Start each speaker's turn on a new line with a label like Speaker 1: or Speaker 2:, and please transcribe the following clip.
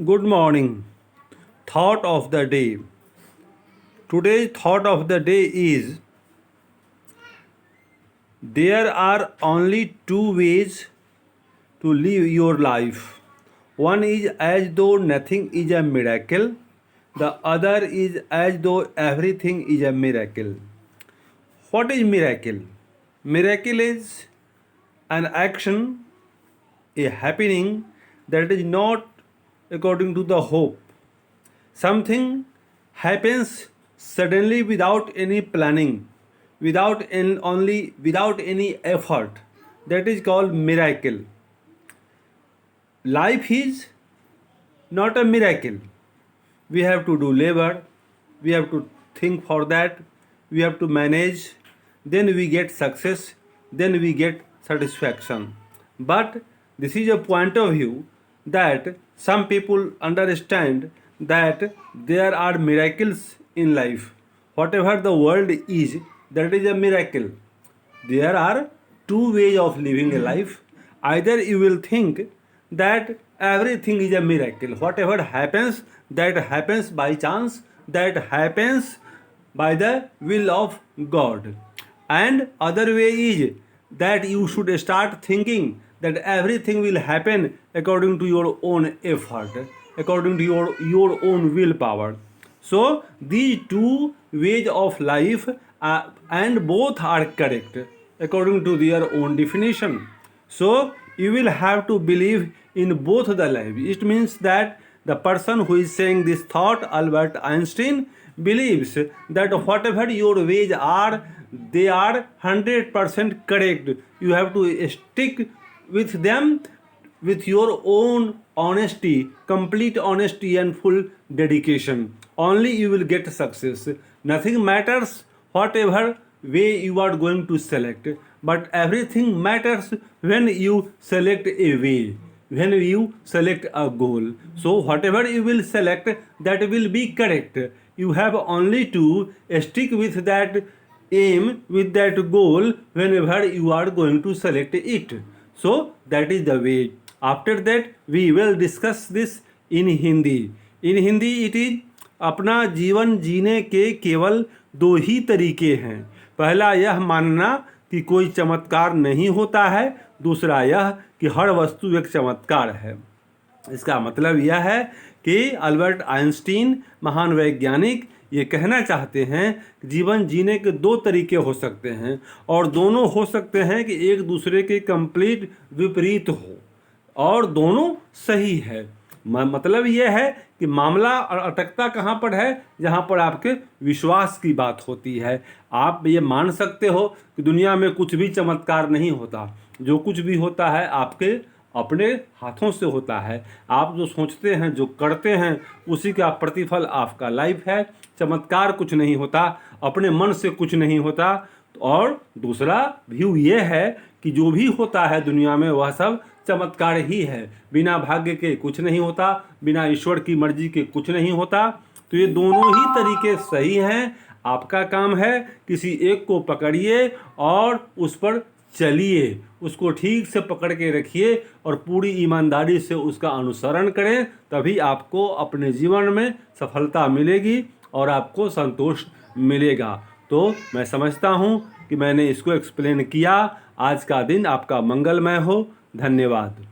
Speaker 1: Good morning. Thought of the day. Today's thought of the day is there are only two ways to live your life. One is as though nothing is a miracle, the other is as though everything is a miracle. What is miracle? Miracle is an action, a happening that is not according to the hope. Something happens suddenly without any planning, without any effort. That is called miracle. Life is not a miracle. We have to do labor, we have to think for that, we have to manage, then we get success, then we get satisfaction. But this is a point of view that some people understand that there are miracles in life. Whatever the world is, that is a miracle. There are two ways of living a life. Either you will think that everything is a miracle. Whatever happens, that happens by chance, that happens by the will of God. And other way is that you should start thinking that everything will happen according to your own effort, according to your own willpower. So these two ways of life and both are correct according to their own definition. So you will have to believe in both the life. It means that the person who is saying this thought, Albert Einstein, believes that whatever your ways are, they are 100% correct. You have to stick with them with your own honesty, complete honesty and full dedication. Only you will get success. Nothing matters whatever way you are going to select, but everything matters when you select a way, when you select a goal. So whatever you will select, that will be correct. You have only to stick with that aim, with that goal whenever you are going to select it. So that is the way. After that we will discuss this in Hindi. In Hindi it is अपना जीवन जीने के केवल दो ही तरीके हैं. पहला यह मानना कि कोई चमत्कार नहीं होता है, दूसरा यह कि हर वस्तु एक चमत्कार है. इसका मतलब यह है कि अल्बर्ट आइंस्टीन महान वैज्ञानिक ये कहना चाहते हैं कि जीवन जीने के दो तरीके हो सकते हैं और दोनों हो सकते हैं कि एक दूसरे के कंप्लीट विपरीत हो और दोनों सही है. मतलब यह है कि मामला अटकता कहाँ पर है, जहाँ पर आपके विश्वास की बात होती है. आप ये मान सकते हो कि दुनिया में कुछ भी चमत्कार नहीं होता, जो कुछ भी होता है आपके अपने हाथों से होता है. आप जो सोचते हैं, जो करते हैं, उसी का प्रतिफल आपका लाइफ है. चमत्कार कुछ नहीं होता, अपने मन से कुछ नहीं होता. और दूसरा व्यू ये है कि जो भी होता है दुनिया में वह सब चमत्कार ही है. बिना भाग्य के कुछ नहीं होता, बिना ईश्वर की मर्जी के कुछ नहीं होता. तो ये दोनों ही तरीके सही हैं. आपका काम है किसी एक को पकड़िए और उस पर चलिए, उसको ठीक से पकड़ के रखिए और पूरी ईमानदारी से उसका अनुसरण करें. तभी आपको अपने जीवन में सफलता मिलेगी और आपको संतोष मिलेगा. तो मैं समझता हूँ कि मैंने इसको एक्सप्लेन किया. आज का दिन आपका मंगलमय हो. धन्यवाद.